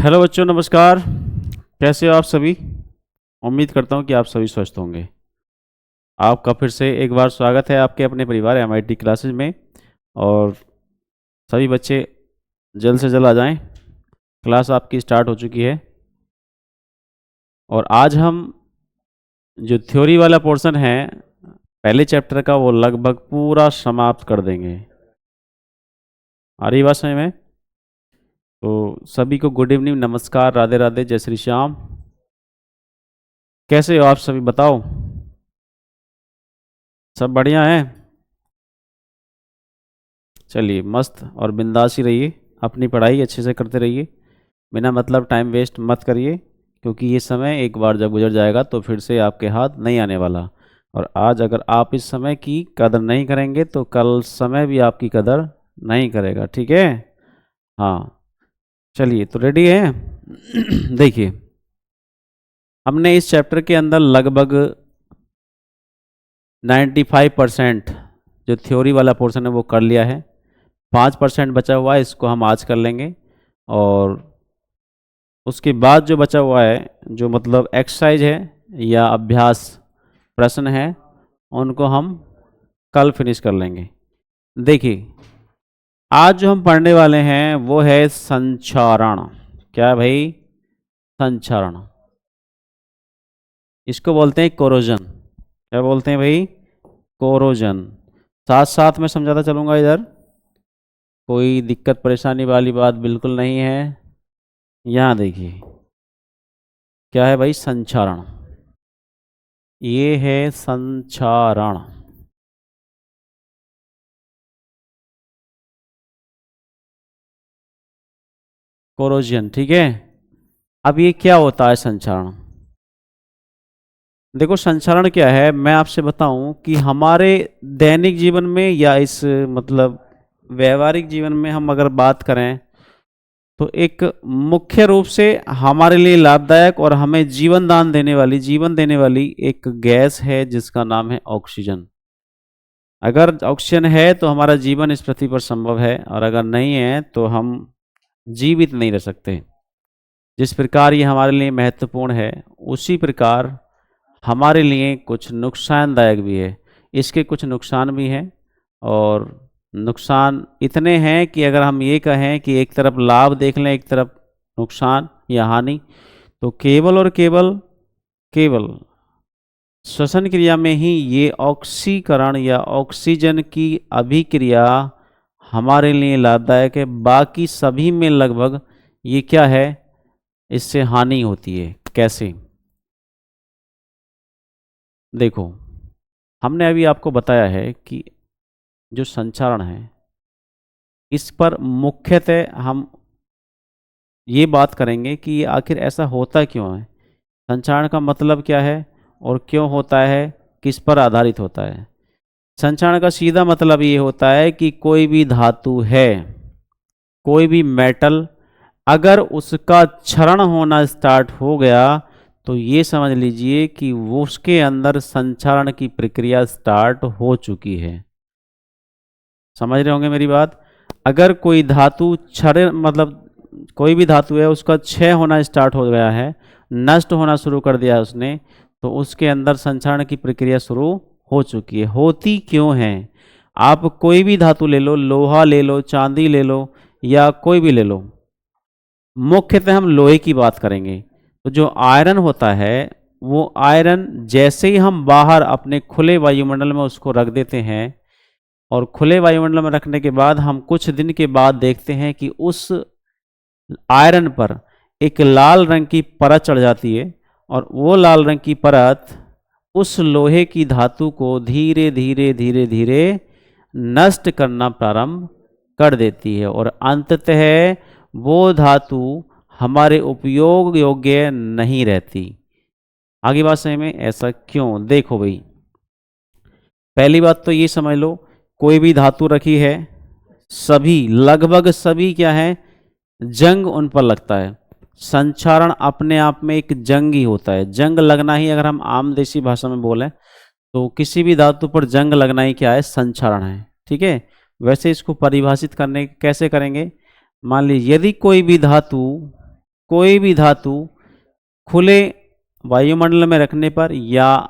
Hello बच्चों, नमस्कार। कैसे हो आप सभी? उम्मीद करता हूँ कि आप सभी स्वस्थ होंगे। आपका फिर से एक बार स्वागत है आपके अपने परिवार MIT क्लासेज में। और सभी बच्चे जल्द से जल्द आ जाएं, क्लास आपकी स्टार्ट हो चुकी है। और आज हम जो थ्योरी वाला पोर्शन है पहले चैप्टर का, वो लगभग पूरा समाप्त कर देंगे। आ रही बात समझ में? तो सभी को गुड इवनिंग, नमस्कार, राधे राधे, जय श्री श्याम। कैसे हो आप सभी, बताओ? सब बढ़िया है? चलिए, मस्त और बिंदास ही रहिए, अपनी पढ़ाई अच्छे से करते रहिए, बिना मतलब टाइम वेस्ट मत करिए, क्योंकि ये समय एक बार जब गुजर जाएगा तो फिर से आपके हाथ नहीं आने वाला। और आज अगर आप इस समय की कदर नहीं करेंगे तो कल समय भी आपकी कदर नहीं करेगा, ठीक है? हाँ, चलिए, तो रेडी है? देखिए, हमने इस चैप्टर के अंदर लगभग 95% जो थ्योरी वाला पोर्शन है वो कर लिया है। 5% बचा हुआ है, इसको हम आज कर लेंगे। और उसके बाद जो बचा हुआ है, जो मतलब एक्सरसाइज है या अभ्यास प्रश्न है, उनको हम कल फिनिश कर लेंगे। देखिए, आज जो हम पढ़ने वाले हैं वो है संचारण। क्या है भाई? संचारण। इसको बोलते हैं कोरोजन। क्या बोलते हैं भाई? कोरोजन। साथ साथ में समझाता चलूँगा, इधर कोई दिक्कत परेशानी वाली बात बिल्कुल नहीं है। यहाँ देखिए, क्या है भाई? संचारण। ये है संचारण। कोरोजन, ठीक है। अब ये क्या होता है संचारण? देखो, संचारण क्या है, मैं आपसे बताऊं कि हमारे दैनिक जीवन में या इस मतलब व्यवहारिक जीवन में हम अगर बात करें तो एक मुख्य रूप से हमारे लिए लाभदायक और हमें जीवन देने वाली एक गैस है जिसका नाम है ऑक्सीजन। अगर ऑक्सीजन है तो हमारा जीवन इस पृथ्वी पर संभव है, और अगर नहीं है तो हम जीवित नहीं रह सकते। जिस प्रकार ये हमारे लिए महत्वपूर्ण है, उसी प्रकार हमारे लिए कुछ नुकसानदायक भी है। इसके कुछ नुकसान भी हैं, और नुकसान इतने हैं कि अगर हम ये कहें कि एक तरफ लाभ देख लें, एक तरफ नुकसान या हानि, तो केवल और केवल श्वसन क्रिया में ही ये ऑक्सीकरण या ऑक्सीजन की अभिक्रिया हमारे लिए लाभदायक है। बाकी सभी में लगभग ये क्या है, इससे हानि होती है। कैसे? देखो, हमने अभी आपको बताया है कि जो संचारण है, इस पर मुख्यतः हम ये बात करेंगे कि आखिर ऐसा होता क्यों है, संचारण का मतलब क्या है और क्यों होता है, किस पर आधारित होता है। संचारण का सीधा मतलब ये होता है कि कोई भी धातु है, कोई भी मेटल, अगर उसका क्षरण होना स्टार्ट हो गया तो ये समझ लीजिए कि वो उसके अंदर संचारण की प्रक्रिया स्टार्ट हो चुकी है। समझ रहे होंगे मेरी बात? अगर कोई धातु क्षरण मतलब कोई भी धातु है, उसका क्षय होना स्टार्ट हो गया है, नष्ट होना शुरू कर दिया है उसने, तो उसके अंदर संचारण की प्रक्रिया शुरू हो चुकी है। होती क्यों है? आप कोई भी धातु ले लो, लोहा ले लो, चांदी ले लो, या कोई भी ले लो, मुख्यतः हम लोहे की बात करेंगे। तो जो आयरन होता है, वो आयरन जैसे ही हम बाहर अपने खुले वायुमंडल में उसको रख देते हैं, और खुले वायुमंडल में रखने के बाद हम कुछ दिन के बाद देखते हैं कि उस आयरन पर एक लाल रंग की परत चढ़ जाती है, और वो लाल रंग की परत उस लोहे की धातु को धीरे धीरे धीरे धीरे नष्ट करना प्रारंभ कर देती है, और अंततः वो धातु हमारे उपयोग योग्य नहीं रहती। आगे बात समझ में? ऐसा क्यों? देखो भाई, पहली बात तो ये समझ लो, कोई भी धातु रखी है, सभी लगभग सभी क्या है, जंग उन पर लगता है। संचारण अपने आप में एक जंग ही होता है। जंग लगना ही, अगर हम आम देसी भाषा में बोलें तो किसी भी धातु पर जंग लगना ही क्या है, संचारण है, ठीक है। वैसे इसको परिभाषित करने कैसे करेंगे? मान लीजिए यदि कोई भी धातु कोई भी धातु खुले वायुमंडल में रखने पर या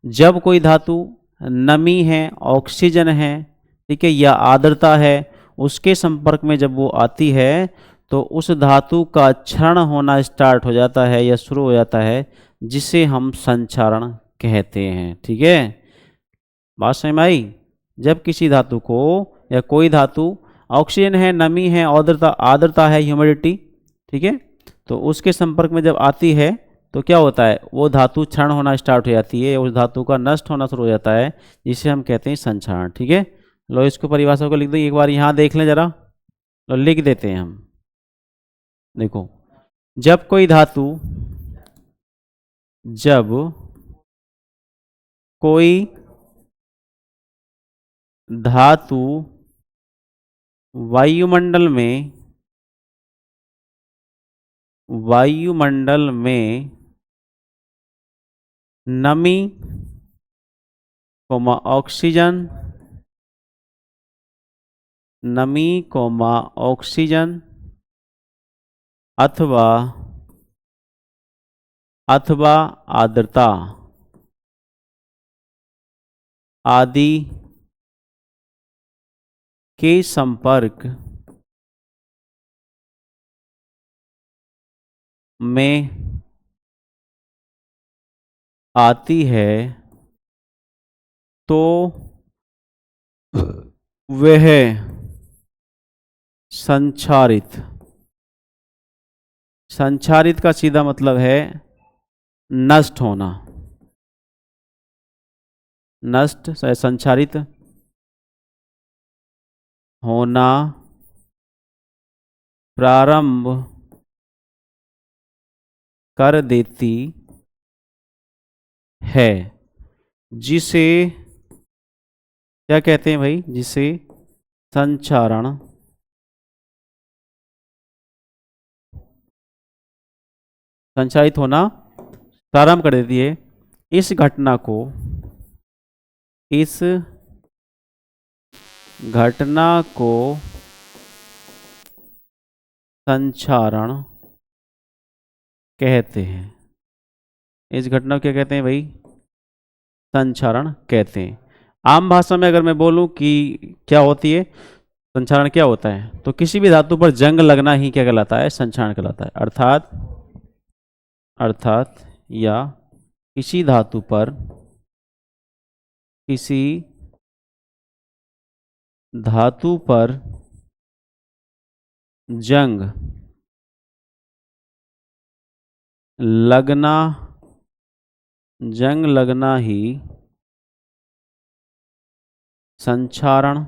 जब कोई धातु नमी है, ऑक्सीजन है, ठीक है, या आर्द्रता है, उसके संपर्क में जब वो आती है तो उस धातु का क्षरण होना स्टार्ट हो जाता है या शुरू हो जाता है, जिसे हम संक्षारण कहते हैं। ठीक है, बात समझ में आई? जब किसी धातु को या कोई धातु ऑक्सीजन है, नमी है, आर्द्रता है, ह्यूमिडिटी, ठीक है, तो उसके संपर्क में जब आती है तो क्या होता है, वो धातु क्षरण होना स्टार्ट हो जाती है, उस धातु का नष्ट होना शुरू हो जाता है, जिसे हम कहते हैं संक्षारण। ठीक है, लो इसको परिभाषा को लिख दो, एक बार यहाँ देख लें जरा, लो लिख देते हैं हम। देखो, जब कोई धातु वायुमंडल में नमी, ऑक्सीजन अथवा आर्द्रता आदि के संपर्क में आती है तो वह संक्षारित का सीधा मतलब है नष्ट होना, संक्षारित होना प्रारंभ कर देती है, जिसे क्या कहते हैं भाई, जिसे संक्षारण संचारित होना प्रारंभ कर देती है। इस घटना को संक्षारण कहते हैं। इस घटना को क्या कहते हैं भाई, संक्षारण कहते हैं। आम भाषा में अगर मैं बोलूं कि क्या होती है संक्षारण, क्या होता है, तो किसी भी धातु पर जंग लगना ही क्या कहलाता है, संक्षारण कहलाता है। अर्थात या किसी धातु पर जंग लगना ही संक्षारण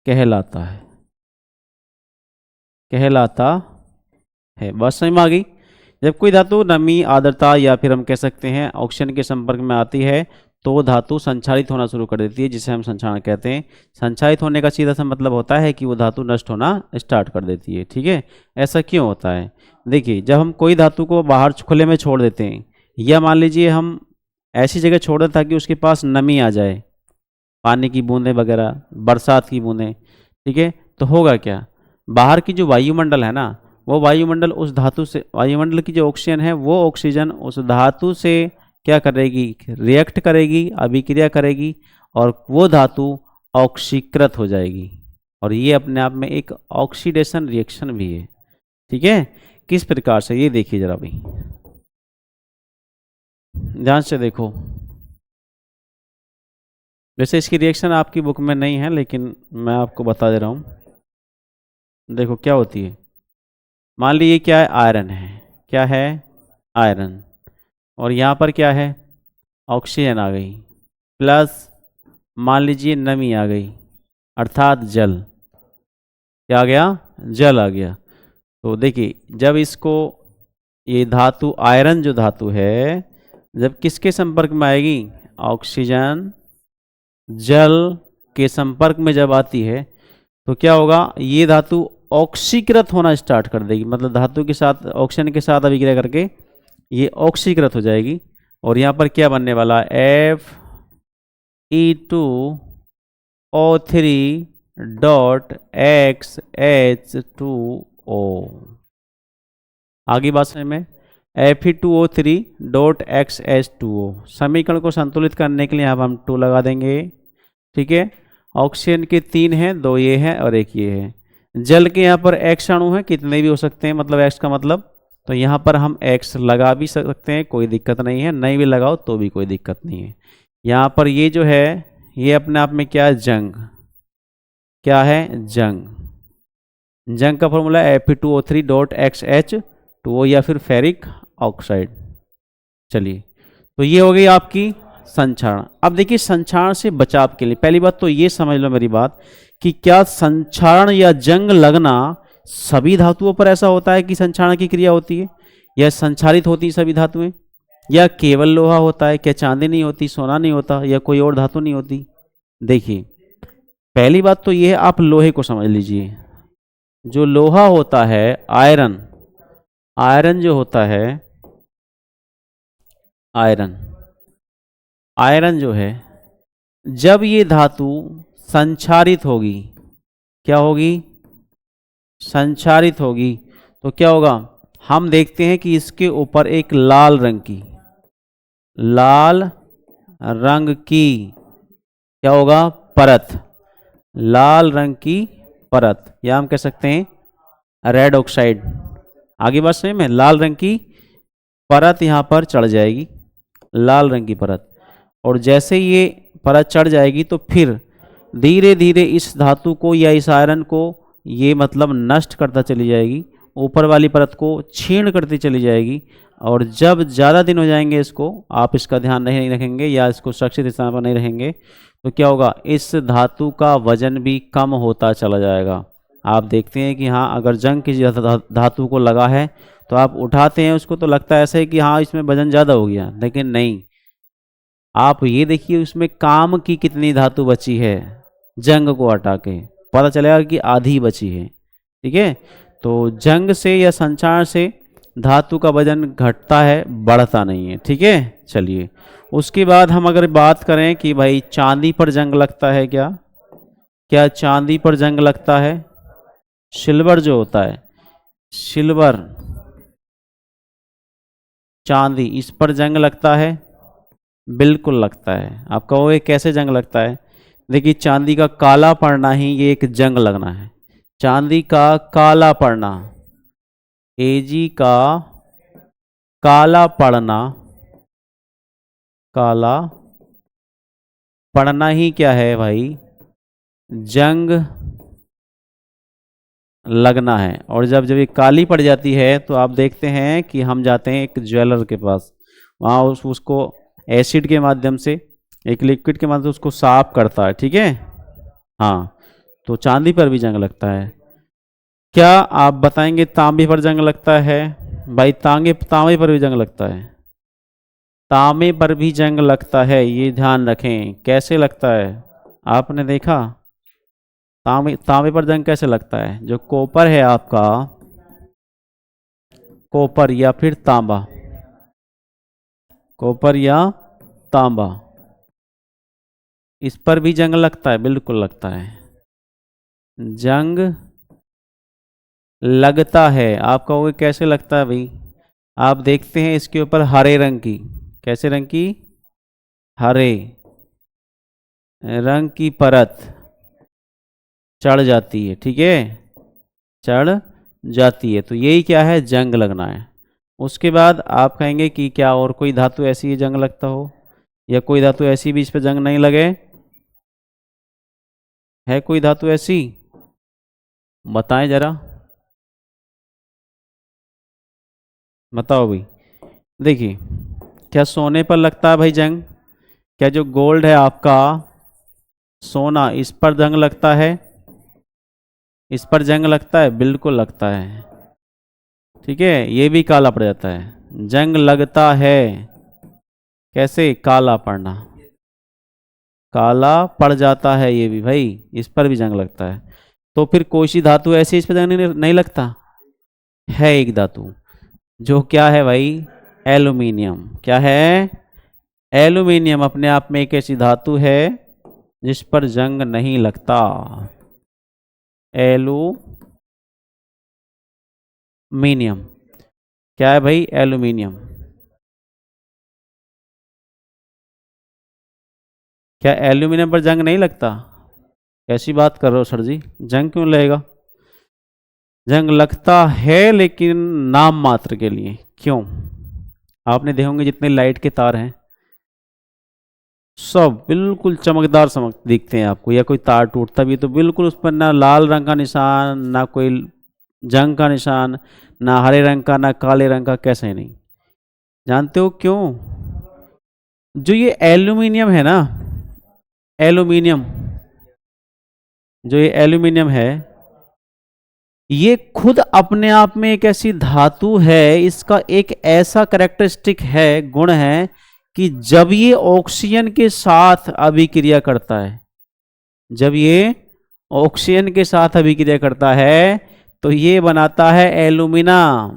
कहलाता है। बात समझ में आ गई? जब कोई धातु नमी, आर्द्रता या फिर हम कह सकते हैं ऑक्सीजन के संपर्क में आती है तो वो धातु संक्षारित होना शुरू कर देती है, जिसे हम संक्षारण कहते हैं। संक्षारित होने का सीधा सा मतलब होता है कि वो धातु नष्ट होना स्टार्ट कर देती है। ठीक है, ऐसा क्यों होता है? देखिए, जब हम कोई धातु को बाहर खुले में छोड़ देते हैं, या मान लीजिए हम ऐसी जगह छोड़ दें ताकि उसके पास नमी आ जाए, पानी की बूंदें वगैरह, बरसात की बूंदें, ठीक है, तो होगा क्या, बाहर की जो वायुमंडल है ना, वो वायुमंडल उस धातु से, वायुमंडल की जो ऑक्सीजन है वो ऑक्सीजन उस धातु से क्या करेगी, रिएक्ट करेगी, अभिक्रिया करेगी, और वो धातु ऑक्सीकृत हो जाएगी। और ये अपने आप में एक ऑक्सीडेशन रिएक्शन भी है। ठीक है, किस प्रकार से, ये देखिए जरा भाई, ध्यान से देखो। वैसे इसकी रिएक्शन आपकी बुक में नहीं है, लेकिन मैं आपको बता दे रहा हूँ। देखो क्या होती है, मान लीजिए क्या है, आयरन है, क्या है, आयरन, और यहाँ पर क्या है, ऑक्सीजन आ गई, प्लस मान लीजिए नमी आ गई, अर्थात जल। क्या आ गया, जल आ गया। तो देखिए, जब इसको, ये धातु आयरन जो धातु है, जब किसके संपर्क में आएगी, ऑक्सीजन जल के संपर्क में जब आती है तो क्या होगा, ये धातु ऑक्सीकृत होना स्टार्ट कर देगी, मतलब धातु के साथ, ऑक्सीजन के साथ अभिक्रिया करके ये ऑक्सीकृत हो जाएगी। और यहाँ पर क्या बनने वाला है, Fe2O3 डॉट XH2 आगे बात समझ में। Fe2O3.XH2O समीकरण को संतुलित करने के लिए अब हम 2 लगा देंगे। ठीक है, ऑक्सीजन के 3 हैं, 2 ये है और 1 ये है। जल के यहाँ पर X अणु है, कितने भी हो सकते हैं, मतलब X का मतलब, तो यहाँ पर हम X लगा भी सकते हैं, कोई दिक्कत नहीं है, नहीं भी लगाओ तो भी कोई दिक्कत नहीं है। यहाँ पर ये जो है ये अपने आप में क्या है, जंग। क्या है, जंग। जंग का फॉर्मूला Fe2O3.XH2O या फिर फेरिक ऑक्साइड। चलिए, तो ये हो गई आपकी संक्षारण। अब देखिए संक्षारण से बचाव के लिए पहली बात तो ये समझ लो मेरी बात कि क्या संक्षारण या जंग लगना सभी धातुओं पर ऐसा होता है कि संक्षारण की क्रिया होती है, या संक्षारित होती है सभी धातुएं, या केवल लोहा होता है, क्या चांदी नहीं होती, सोना नहीं होता, या कोई और धातु नहीं होती। देखिए पहली बात तो ये है, आप लोहे को समझ लीजिए। जो लोहा होता है, आयरन, आयरन जो होता है, आयरन, आयरन जो है, जब ये धातु संक्षारित होगी, क्या होगी, संक्षारित होगी, तो क्या होगा, हम देखते हैं कि इसके ऊपर एक लाल रंग की, लाल रंग की क्या होगा, परत, लाल रंग की परत, या हम कह सकते हैं रेड ऑक्साइड। आगे बात सही में, लाल रंग की परत यहां पर चढ़ जाएगी, लाल रंग की परत। और जैसे ये परत चढ़ जाएगी तो फिर धीरे धीरे इस धातु को या इस आयरन को ये मतलब नष्ट करता चली जाएगी, ऊपर वाली परत को छीण करती चली जाएगी। और जब ज़्यादा दिन हो जाएंगे, इसको आप इसका ध्यान नहीं रखेंगे या इसको सुरक्षित स्थान पर नहीं रहेंगे, तो क्या होगा, इस धातु का वजन भी कम होता चला जाएगा। आप देखते हैं कि हाँ, अगर जंग किसी धातु को लगा है तो आप उठाते हैं उसको तो लगता है ऐसा है कि हाँ इसमें वजन ज़्यादा हो गया, लेकिन नहीं। आप ये देखिए उसमें काम की कितनी धातु बची है, जंग को हटा के पता चलेगा कि आधी बची है। ठीक है, तो जंग से या संचार से धातु का वजन घटता है, बढ़ता नहीं है। ठीक है, चलिए उसके बाद हम अगर बात करें कि भाई चांदी पर जंग लगता है क्या, क्या चांदी पर जंग लगता है, सिल्वर जो होता है, सिल्वर, चांदी, इस पर जंग लगता है, बिल्कुल लगता है। आप कहोगे कैसे जंग लगता है, देखिए चांदी का काला पड़ना ही ये एक जंग लगना है। चांदी का काला पड़ना, एजी का काला पड़ना, काला पड़ना ही क्या है भाई, जंग लगना है। और जब जब ये काली पड़ जाती है तो आप देखते हैं कि हम जाते हैं एक ज्वेलर के पास, वहाँ उसको एसिड के माध्यम से, एक लिक्विड के माध्यम से उसको साफ करता है। ठीक है, हाँ, तो चांदी पर भी जंग लगता है। क्या आप बताएंगे तांबे पर जंग लगता है, भाई तांबे पर भी जंग लगता है, तांबे पर भी जंग लगता है, ये ध्यान रखें। कैसे लगता है, आपने देखा तांबे पर जंग कैसे लगता है, जो कॉपर है आपका, कॉपर या फिर तांबा, कॉपर या तांबा, इस पर भी जंग लगता है, बिल्कुल लगता है, जंग लगता है। आप कहोगे कैसे लगता है भाई, आप देखते हैं इसके ऊपर हरे रंग की, कैसे रंग की, हरे रंग की परत चढ़ जाती है। ठीक है, चढ़ जाती है, तो यही क्या है, जंग लगना है। उसके बाद आप कहेंगे कि क्या और कोई धातु ऐसी है जंग लगता हो, या कोई धातु ऐसी भी इस पर जंग नहीं लगे, है कोई धातु ऐसी, बताएं जरा, बताओ भाई। देखिए क्या सोने पर लगता है भाई जंग, क्या जो गोल्ड है आपका सोना, इस पर जंग लगता है, इस पर जंग लगता है, बिल्कुल लगता है। ठीक है, ये भी काला पड़ जाता है, जंग लगता है, कैसे, काला पड़ना, काला पड़ जाता है, ये भी भाई इस पर भी जंग लगता है। तो फिर कोई सी धातु ऐसी इस पर जंग नहीं लगता है, एक धातु जो क्या है भाई, एल्यूमिनियम। क्या है, एल्यूमिनियम अपने आप में एक ऐसी धातु है जिस पर जंग नहीं लगता, मीनियम। क्या है भाई? एल्यूमिनियम। क्या एल्यूमिनियम पर जंग नहीं लगता? कैसी बात कर रहे हो सर जी, जंग क्यों लगेगा? जंग लगता है लेकिन नाम मात्र के लिए। क्यों? आपने देखोगे होंगे जितने लाइट के तार हैं सब बिल्कुल चमकदार चमक दिखते हैं आपको, या कोई तार टूटता भी है तो बिल्कुल उस पर ना लाल रंग का निशान, ना कोई जंग का निशान, ना हरे रंग का, ना काले रंग का, कैसे नहीं। जानते हो क्यों? जो ये एल्यूमिनियम है ना, एल्यूमिनियम, जो ये एल्यूमिनियम है, ये खुद अपने आप में एक ऐसी धातु है, इसका एक ऐसा कैरेक्टरिस्टिक है, गुण है, कि जब ये ऑक्सीजन के साथ अभिक्रिया करता है, जब ये ऑक्सीजन के साथ अभिक्रिया करता है तो ये बनाता है एल्यूमिना,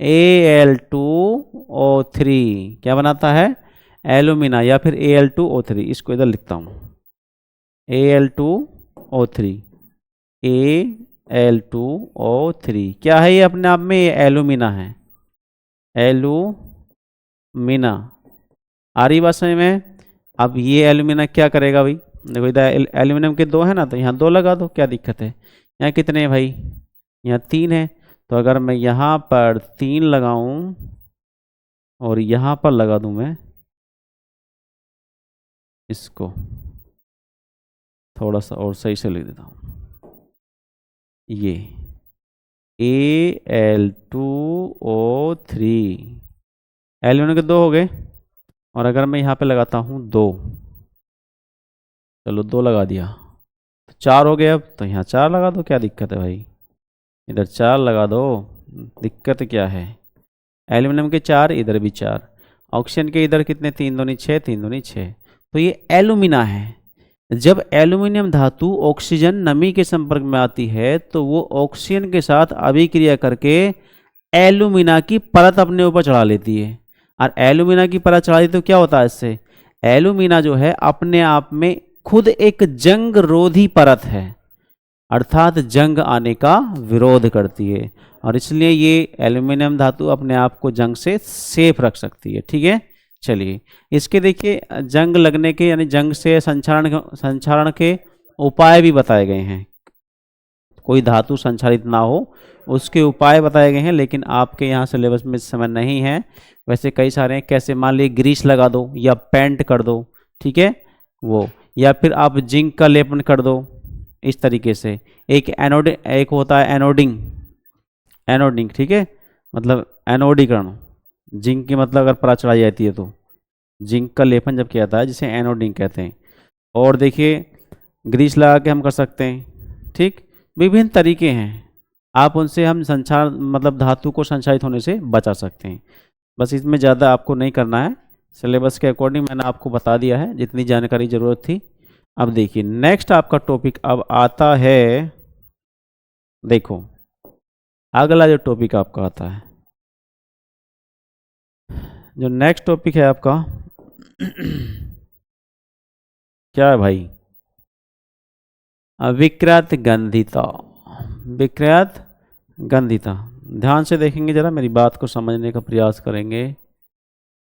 Al2O3। क्या बनाता है? एल्यूमिना, या फिर Al2O3। इसको इधर लिखता हूं, Al2O3, Al2O3। क्या है ये अपने आप में? ये एल्यूमिना है, एल्यूमिना। आ रही बात समझ में? अब ये एल्यूमिना क्या करेगा भाई? देखो इधर एल्यूमिनियम के दो है ना, तो यहाँ दो लगा दो, क्या दिक्कत है? यहाँ कितने हैं भाई? यहाँ 3 है। तो अगर मैं यहाँ पर 3 लगाऊं और यहाँ पर लगा दूं मैं इसको, थोड़ा सा और सही से लिख देता हूँ, ये Al2O3, एल्यूमिनियम के 2 हो गए। और अगर मैं यहाँ पे लगाता हूँ 2, चलो 2 लगा दिया तो 4 हो गए। अब तो यहाँ 4 लगा दो, क्या दिक्कत है भाई? इधर 4 लगा दो, दिक्कत क्या है? एल्यूमिनियम के 4, इधर भी 4। ऑक्सीजन के इधर कितने? 3 दूनी 6, 3 दूनी 6। तो ये एल्यूमिना है। जब एल्यूमिनियम धातु ऑक्सीजन नमी के संपर्क में आती है तो वो ऑक्सीजन के साथ अभिक्रिया करके एल्यूमिना की परत अपने ऊपर चढ़ा लेती है। और एल्यूमिना की परत चढ़ा दी तो क्या होता है इससे? एल्यूमिना जो है अपने आप में खुद एक जंग रोधी परत है, अर्थात जंग आने का विरोध करती है, और इसलिए ये एल्यूमिनियम धातु अपने आप को जंग से सेफ रख सकती है। ठीक है, चलिए इसके देखिए जंग लगने के यानी जंग से संक्षारण के उपाय भी बताए गए हैं। कोई धातु संक्षारित ना हो उसके उपाय बताए गए हैं, लेकिन आपके यहाँ सिलेबस में इस समय नहीं है। वैसे कई सारे हैं, कैसे मान लीजिए ग्रीस लगा दो या पेंट कर दो, ठीक है वो, या फिर आप जिंक का लेपन कर दो, इस तरीके से। एक एनोड, एक होता है एनोडिंग, एनोडिंग, ठीक है, मतलब एनोडीकरण। जिंक की मतलब अगर परत चढ़ाई जाती है तो जिंक का लेपन जब किया जाता है जिसे एनोडिंग कहते हैं। और देखिए ग्रीस लगा के हम कर सकते हैं। ठीक, विभिन्न तरीके हैं, आप उनसे हम संचार मतलब धातु को संचारित होने से बचा सकते हैं। बस इसमें ज़्यादा आपको नहीं करना है, सिलेबस के अकॉर्डिंग मैंने आपको बता दिया है जितनी जानकारी ज़रूरत थी। अब देखिए नेक्स्ट आपका टॉपिक अब आता है, देखो अगला जो टॉपिक आपका आता है, जो नेक्स्ट टॉपिक है आपका क्या है भाई? विकृत गंधिता। विकृत गंधिता, ध्यान से देखेंगे जरा, मेरी बात को समझने का प्रयास करेंगे।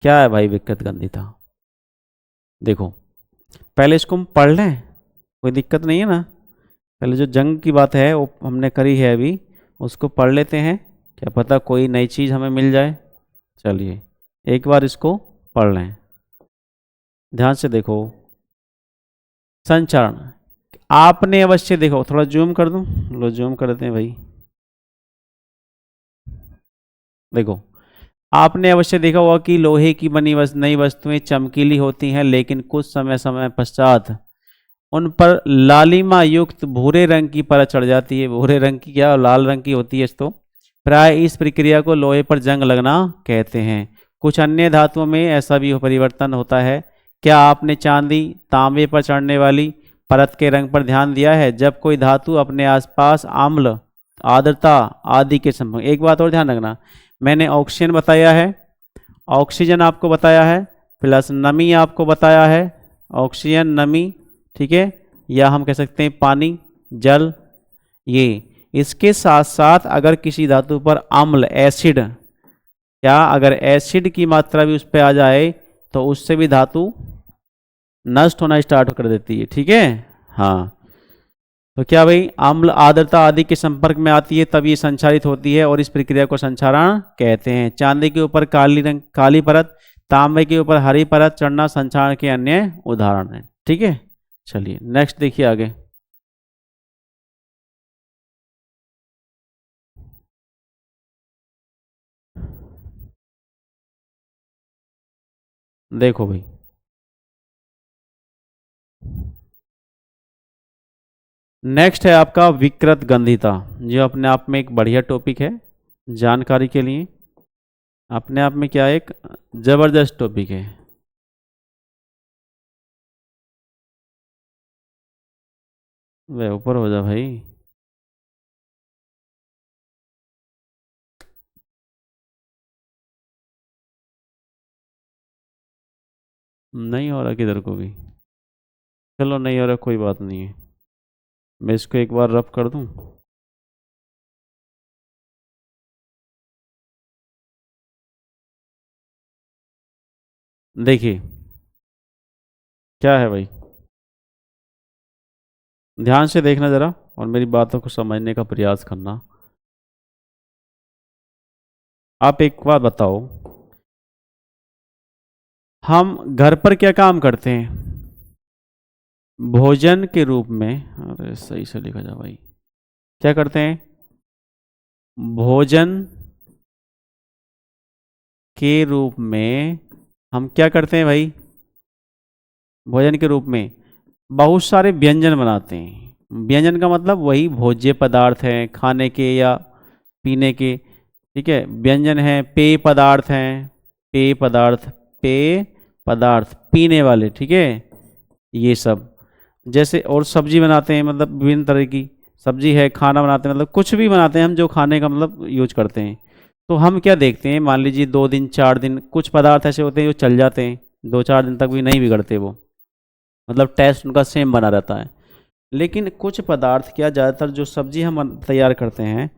क्या है भाई विकृत गंधिता? देखो पहले इसको हम पढ़ लें, कोई दिक्कत नहीं है ना। पहले जो जंग की बात है वो हमने करी है, अभी उसको पढ़ लेते हैं, क्या पता कोई नई चीज़ हमें मिल जाए। चलिए एक बार इसको पढ़ लें, ध्यान से देखो। संचरण आपने अवश्य देखो, थोड़ा जूम कर दूं, लो जूम कर देते हैं भाई। देखो आपने अवश्य देखा होगा कि लोहे की बनी नई वस्तुएं चमकीली होती हैं, लेकिन कुछ समय पश्चात उन पर लालिमा युक्त भूरे रंग की परत चढ़ जाती है। भूरे रंग की क्या, लाल रंग की होती है। तो प्राय इस प्रक्रिया को लोहे पर जंग लगना कहते हैं। कुछ अन्य धातुओं में ऐसा भी परिवर्तन होता है। क्या आपने चांदी तांबे पर चढ़ने वाली परत के रंग पर ध्यान दिया है? जब कोई धातु अपने आसपास आम्ल, आर्द्रता आदि के संपर्क, एक बात और ध्यान रखना, मैंने ऑक्सीजन बताया है, ऑक्सीजन आपको बताया है, प्लस नमी आपको बताया है, ऑक्सीजन नमी, ठीक है, या हम कह सकते हैं पानी जल, इसके साथ साथ अगर किसी धातु पर अम्ल एसिड, क्या अगर एसिड की मात्रा भी उस पर आ जाए तो उससे भी धातु नष्ट होना स्टार्ट कर देती है। ठीक है, हाँ। तो क्या भाई, अम्ल आर्द्रता आदि के संपर्क में आती है तब ये संचारित होती है और इस प्रक्रिया को संचारण कहते हैं। चांदी के ऊपर काली परत, तांबे के ऊपर हरी परत चढ़ना संचारण के अन्य उदाहरण हैं। ठीक है, चलिए नेक्स्ट देखिए आगे। देखो भाई, नेक्स्ट है आपका विकृत गंधिता, जो अपने आप में एक बढ़िया टॉपिक है जानकारी के लिए। अपने आप में क्या एक जबरदस्त टॉपिक है। वे ऊपर हो जा भाई। नहीं हो रहा किधर को भी। चलो नहीं हो रहा, कोई बात नहीं है, मैं इसको एक बार रब कर दूं। देखिए क्या है भाई, ध्यान से देखना जरा और मेरी बातों को समझने का प्रयास करना। आप एक बात बताओ, हम घर पर क्या काम करते हैं भोजन के रूप में? अरे सही से लिखा जा भाई। क्या करते हैं? भोजन के रूप में हम क्या करते हैं भाई? भोजन के रूप में बहुत सारे व्यंजन बनाते हैं। व्यंजन का मतलब वही भोज्य पदार्थ हैं, खाने के या पीने के। ठीक है, व्यंजन है, पेय पदार्थ हैं, पेय पदार्थ, पेय पदार्थ पीने वाले। ठीक है, ये सब जैसे, और सब्जी बनाते हैं, मतलब विभिन्न तरह की सब्जी है, खाना बनाते हैं, मतलब कुछ भी बनाते हैं हम जो खाने का मतलब यूज करते हैं। तो हम क्या देखते हैं, मान लीजिए 2 दिन 4 दिन, कुछ पदार्थ ऐसे होते हैं जो चल जाते हैं, 2-4 दिन तक भी नहीं बिगड़ते वो, मतलब टेस्ट उनका सेम बना रहता है। लेकिन कुछ पदार्थ क्या, ज़्यादातर जो सब्जी हम तैयार करते हैं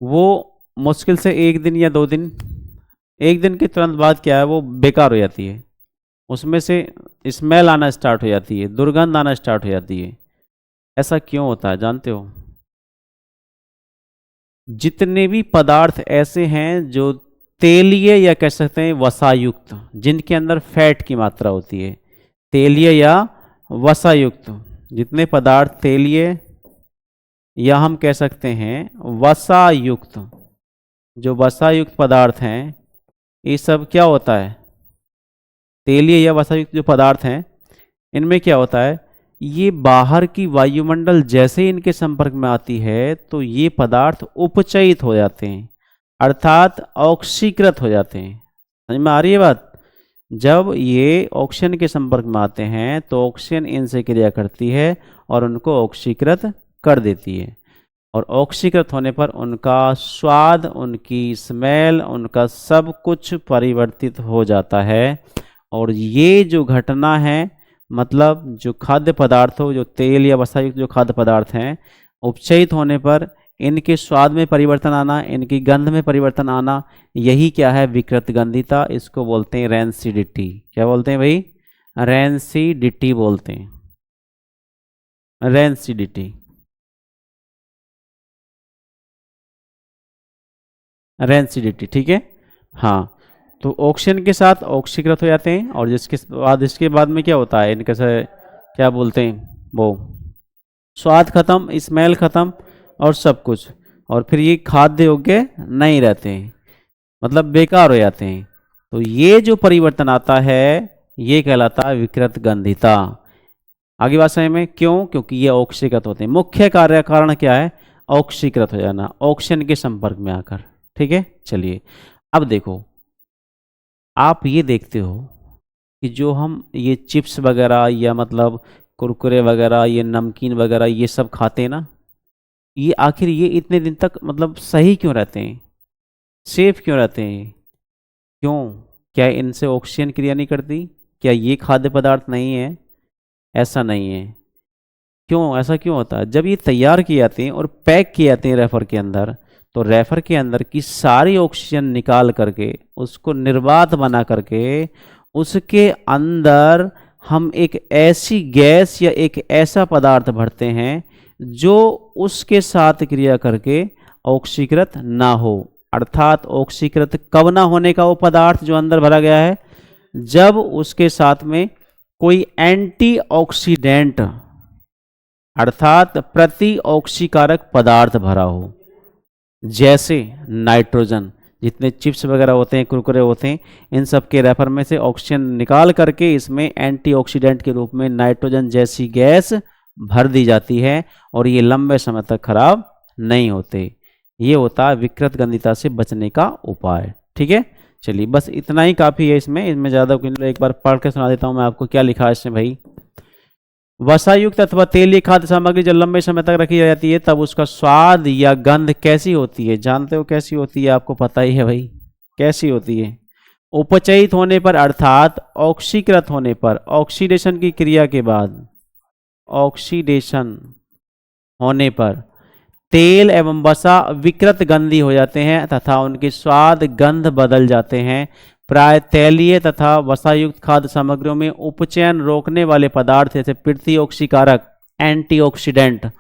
वो मुश्किल से 1 दिन या 2 दिन, 1 दिन के तुरंत बाद क्या है वो बेकार हो जाती है, उसमें से स्मेल आना स्टार्ट हो जाती है, दुर्गंध आना स्टार्ट हो जाती है। ऐसा क्यों होता है जानते हो? जितने भी पदार्थ ऐसे हैं जो तेलीय या कह सकते हैं वसायुक्त, जिनके अंदर फैट की मात्रा होती है, तेलीय या वसायुक्त, जितने पदार्थ तेलीय या हम कह सकते हैं वसायुक्त, जो वसायुक्त पदार्थ हैं, ये सब क्या होता है, तेलीय या वसायुक्त जो पदार्थ हैं, इनमें क्या होता है, ये बाहर की वायुमंडल जैसे ही इनके संपर्क में आती है तो ये पदार्थ उपचयित हो जाते हैं, अर्थात ऑक्सीकृत हो जाते हैं। समझ में आ रही है बात? जब ये ऑक्सीजन के संपर्क में आते हैं तो ऑक्सीजन इनसे क्रिया करती है और उनको ऑक्सीकृत कर देती है, और ऑक्सीकृत होने पर उनका स्वाद, उनकी स्मेल, उनका सब कुछ परिवर्तित हो जाता है। और ये जो घटना है, मतलब जो खाद्य पदार्थ हो, जो तेल या वसायुक्त जो खाद्य पदार्थ हैं, उपचयित होने पर इनके स्वाद में परिवर्तन आना, इनकी गंध में परिवर्तन आना, यही क्या है, विकृत गंधिता। इसको बोलते हैं रेंसिडिटी। क्या बोलते हैं भाई? रेंसिडिटी बोलते हैं, रेंसिडिटी, रेंसिडिटी। ठीक है, हाँ। तो ऑक्सीजन के साथ ऑक्सीकृत हो जाते हैं, और इसके बाद में क्या होता है, इनके से क्या बोलते हैं वो, स्वाद खत्म, स्मेल खत्म और सब कुछ, और फिर ये खाद्य योग्य नहीं रहते हैं, मतलब बेकार हो जाते हैं। तो ये जो परिवर्तन आता है ये कहलाता है विकृत गंधिता। आगे बात समझ में? क्यों? क्योंकि ये ऑक्सीकृत होते हैं। मुख्य कार्य कारण क्या है? ऑक्सीकृत हो जाना, ऑक्सीजन के संपर्क में आकर। ठीक है, चलिए अब देखो, आप ये देखते हो कि जो हम ये चिप्स वगैरह या मतलब कुरकुरे वगैरह, ये नमकीन वगैरह, ये सब खाते हैं ना, ये आखिर ये इतने दिन तक मतलब सही क्यों रहते हैं, सेफ क्यों रहते हैं? क्यों? क्या इनसे ऑक्सीजन क्रिया नहीं करती? क्या ये खाद्य पदार्थ नहीं है? ऐसा नहीं है। क्यों ऐसा क्यों होता है? जब ये तैयार किए जाते हैं और पैक किए जाते हैं रेफर के अंदर, तो रेफर के अंदर की सारी ऑक्सीजन निकाल करके उसको निर्वात बना करके उसके अंदर हम एक ऐसी गैस या एक ऐसा पदार्थ भरते हैं जो उसके साथ क्रिया करके ऑक्सीकृत ना हो। अर्थात ऑक्सीकृत कब ना होने का वो पदार्थ जो अंदर भरा गया है? जब उसके साथ में कोई एंटीऑक्सीडेंट अर्थात प्रति ऑक्सीकारक पदार्थ भरा हो, जैसे नाइट्रोजन। जितने चिप्स वगैरह होते हैं, कुरकुरे होते हैं, इन सब के रेफर में से ऑक्सीजन निकाल करके इसमें एंटीऑक्सीडेंट के रूप में नाइट्रोजन जैसी गैस भर दी जाती है और ये लंबे समय तक खराब नहीं होते। ये होता है विकृत गंधिता से बचने का उपाय। ठीक है, चलिए बस इतना ही काफ़ी है। इसमें ज़्यादा एक बार पढ़ के सुना देता हूँ मैं आपको क्या लिखा है इसमें भाई। वसायुक्त अथवा तेलीय खाद्य सामग्री जब लंबे समय तक रखी जाती है तब उसका स्वाद या गंध कैसी होती है? जानते हो कैसी होती है? आपको पता ही है भाई कैसी होती है। उपचयित होने पर अर्थात ऑक्सीकृत होने पर, ऑक्सीडेशन की क्रिया के बाद, ऑक्सीडेशन होने पर तेल एवं वसा विकृत गंधी हो जाते हैं तथा उनके स्वाद गंध बदल जाते हैं। प्राय तैलीय तथा वसायुक्त खाद्य सामग्रियों में उपचयन रोकने वाले पदार्थ जैसे प्रतिऑक्सीकारक एंटीऑक्सीडेंट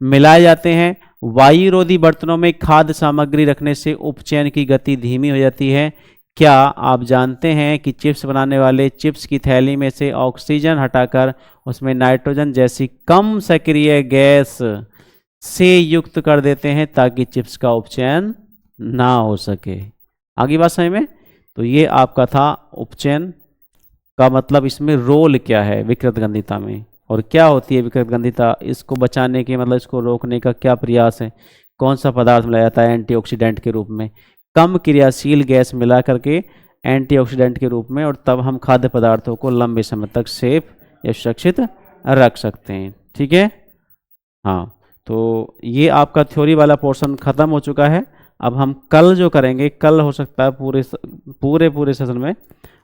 मिलाए जाते हैं। वायुरोधी बर्तनों में खाद्य सामग्री रखने से उपचयन की गति धीमी हो जाती है। क्या आप जानते हैं कि चिप्स बनाने वाले चिप्स की थैली में से ऑक्सीजन हटाकर उसमें नाइट्रोजन जैसी कम सक्रिय गैस से युक्त कर देते हैं ताकि चिप्स का उपचयन ना हो सके? आगे बात समझ में? तो ये आपका था उपचयन का मतलब, इसमें रोल क्या है विकृत गंधिता में और क्या होती है विकृत गंधिता, इसको बचाने के मतलब इसको रोकने का क्या प्रयास है, कौन सा पदार्थ मिलाया जाता है एंटीऑक्सीडेंट के रूप में, कम क्रियाशील गैस मिला करके एंटीऑक्सीडेंट के रूप में, और तब हम खाद्य पदार्थों को लंबे समय तक सेफ या सुरक्षित रख सकते हैं। ठीक है, हाँ। तो ये आपका थ्योरी वाला पोर्शन ख़त्म हो चुका है। अब हम कल जो करेंगे, कल हो सकता है पूरे सेशन में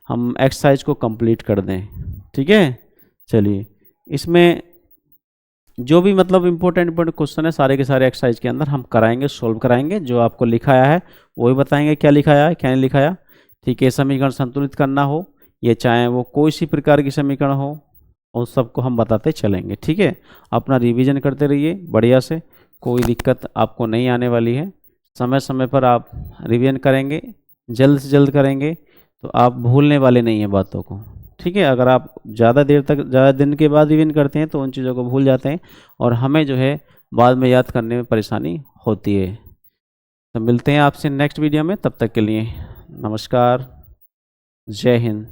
हम एक्सरसाइज को कंप्लीट कर दें। ठीक है, चलिए इसमें जो भी मतलब इम्पोर्टेंट क्वेश्चन है सारे के सारे एक्सरसाइज के अंदर हम कराएंगे, सोल्व कराएंगे। जो आपको लिखाया है वो भी बताएंगे क्या लिखाया है क्या नहीं लिखाया। ठीक है, समीकरण संतुलित करना हो या चाहे वो कोई सी प्रकार की समीकरण हो, उस सबको हम बताते चलेंगे। ठीक है, अपना रिवीजन करते रहिए बढ़िया से, कोई दिक्कत आपको नहीं आने वाली है। समय समय पर आप रिवीजन करेंगे, जल्द से जल्द करेंगे तो आप भूलने वाले नहीं हैं बातों को। ठीक है, अगर आप ज़्यादा देर तक, ज़्यादा दिन के बाद रिवीजन करते हैं तो उन चीज़ों को भूल जाते हैं और हमें जो है बाद में याद करने में परेशानी होती है। तो मिलते हैं आपसे नेक्स्ट वीडियो में, तब तक के लिए नमस्कार, जय हिंद।